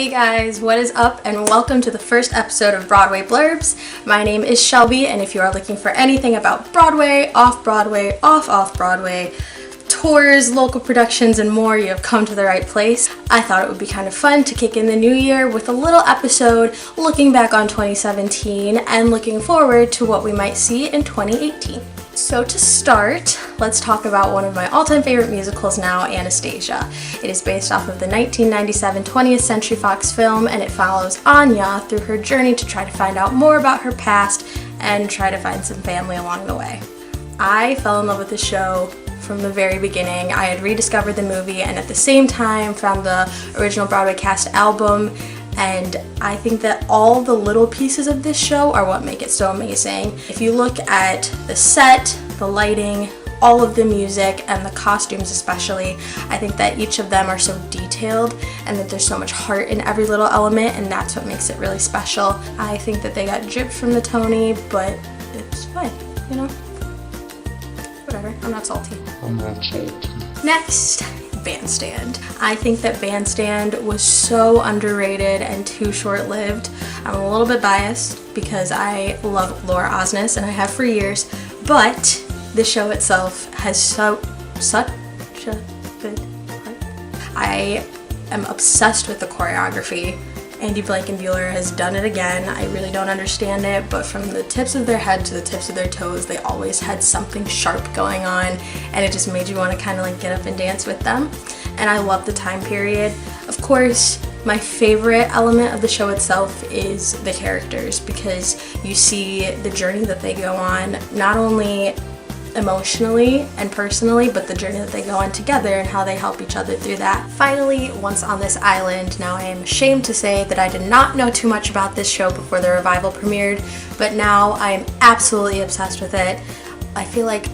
Hey guys, what is up and welcome to the first episode of Broadway Blurbs. My name is Shelby, and if you are looking for anything about Broadway, off-Broadway, off-Broadway, tours, local productions, and more, you have come to the right place. I thought it would be kind of fun to kick in the new year with a little episode looking back on 2017 and looking forward to what we might see in 2018. So to start, let's talk about one of my all-time favorite musicals now, Anastasia. It is based off of the 1997 20th Century Fox film, and it follows Anya through her journey to try to find out more about her past and try to find some family along the way. I fell in love with the show from the very beginning. I had rediscovered the movie and at the same time found the original Broadway cast album, and I think that all the little pieces of this show are what make it so amazing. If you look at the set, the lighting, all of the music, and the costumes especially, I think that each of them are so detailed and that there's so much heart in every little element, and that's what makes it really special. I think that they got gypped from the Tony, but it's fine, you know? Whatever, I'm not salty. Next, Bandstand. I think that Bandstand was so underrated and too short-lived. I'm a little bit biased because I love Laura Osnes and I have for years, but the show itself has such a good heart. I am obsessed with the choreography. Andy Blankenbuehler has done it again. I really don't understand it, but from the tips of their head to the tips of their toes, they always had something sharp going on, and it just made you want to kind of like get up and dance with them. And I love the time period. Of course, my favorite element of the show itself is the characters, because you see the journey that they go on, not only emotionally and personally, but the journey that they go on together and how they help each other through that. Finally, once on this island, now I am ashamed to say that I did not know too much about this show before the revival premiered, but now I am absolutely obsessed with it. I feel like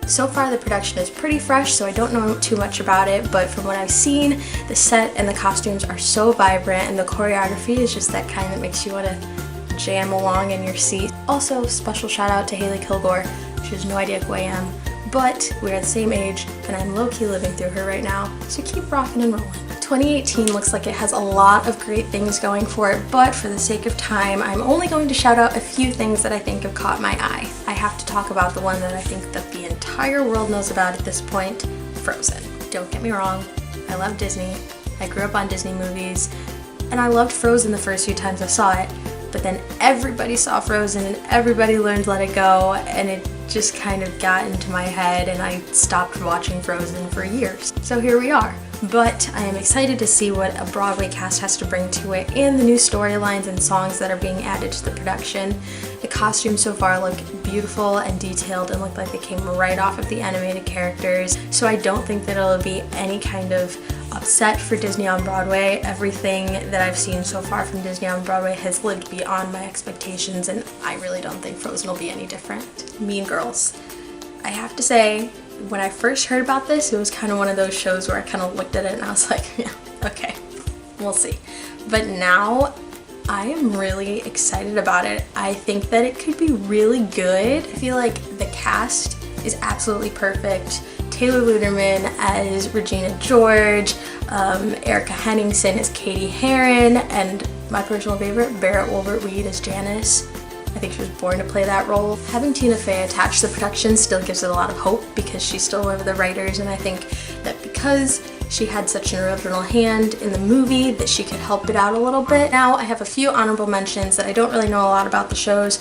so far the production is pretty fresh, so I don't know too much about it, but from what I've seen, the set and the costumes are so vibrant, and the choreography is just that kind that makes you want to jam along in your seat. Also, special shout out to Haley Kilgore. She has no idea who I am, but we're the same age and I'm low-key living through her right now, so keep rocking and rolling. 2018 looks like it has a lot of great things going for it, but for the sake of time, I'm only going to shout out a few things that I think have caught my eye. I have to talk about the one that I think that the entire world knows about at this point, Frozen. Don't get me wrong, I love Disney. I grew up on Disney movies, and I loved Frozen the first few times I saw it. But then everybody saw Frozen and everybody learned Let It Go, and it just kind of got into my head and I stopped watching Frozen for years. So here we are. But I am excited to see what a Broadway cast has to bring to it and the new storylines and songs that are being added to the production. The costumes so far look beautiful and detailed and look like they came right off of the animated characters. So I don't think that it'll be any kind of upset for Disney on Broadway. Everything that I've seen so far from Disney on Broadway has lived beyond my expectations, and I really don't think Frozen will be any different. Mean Girls. I have to say, when I first heard about this, it was kind of one of those shows where I kind of looked at it and I was like, yeah, okay, we'll see. But now I am really excited about it. I think that it could be really good. I feel like the cast is absolutely perfect. Taylor Luderman as Regina George, Erica Henningsen as Katie Heron, and my personal favorite, Barrett Wilbert-Weed as Janice. I think she was born to play that role. Having Tina Fey attached to the production still gives it a lot of hope because she's still one of the writers, and I think that because she had such an original hand in the movie that she could help it out a little bit. Now I have a few honorable mentions that I don't really know a lot about the shows,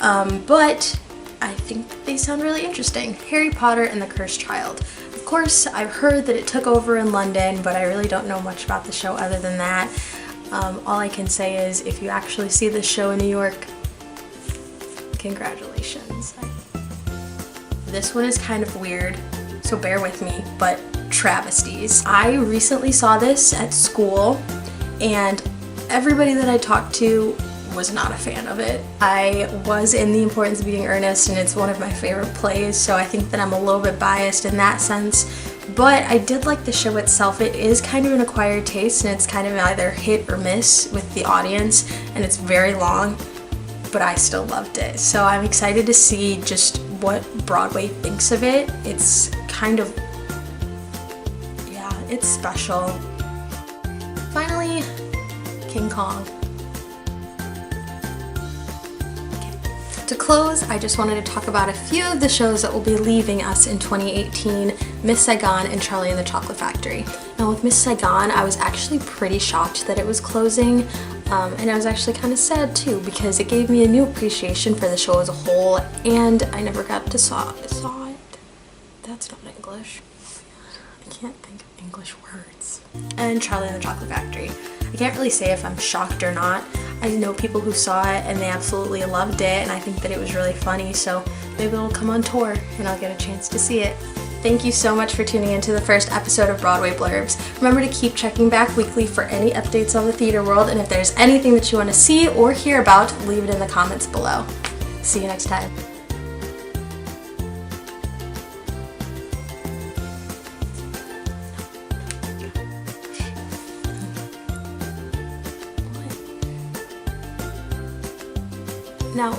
but I think they sound really interesting. Harry Potter and the Cursed Child. Of course, I've heard that it took over in London, but I really don't know much about the show other than that. All I can say is if you actually see this show in New York, congratulations. This one is kind of weird, so bear with me, but Travesties. I recently saw this at school, and everybody that I talked to was not a fan of it. I was in The Importance of Eating Earnest, and it's one of my favorite plays, so I think that I'm a little bit biased in that sense, but I did like the show itself. It is kind of an acquired taste, and it's kind of either hit or miss with the audience, and it's very long, but I still loved it. So I'm excited to see just what Broadway thinks of it. It's kind of It's special. Finally, King Kong. To close, I just wanted to talk about a few of the shows that will be leaving us in 2018, Miss Saigon and Charlie and the Chocolate Factory. Now with Miss Saigon, I was actually pretty shocked that it was closing, and I was actually kind of sad too because it gave me a new appreciation for the show as a whole, and I never got to saw it. That's not English. I can't think of English words. And Charlie and the Chocolate Factory. I can't really say if I'm shocked or not. I know people who saw it and they absolutely loved it, and I think that it was really funny, so maybe it'll come on tour and I'll get a chance to see it. Thank you so much for tuning into the first episode of Broadway Blurbs. Remember to keep checking back weekly for any updates on the theater world, and if there's anything that you want to see or hear about, leave it in the comments below. See you next time. Now,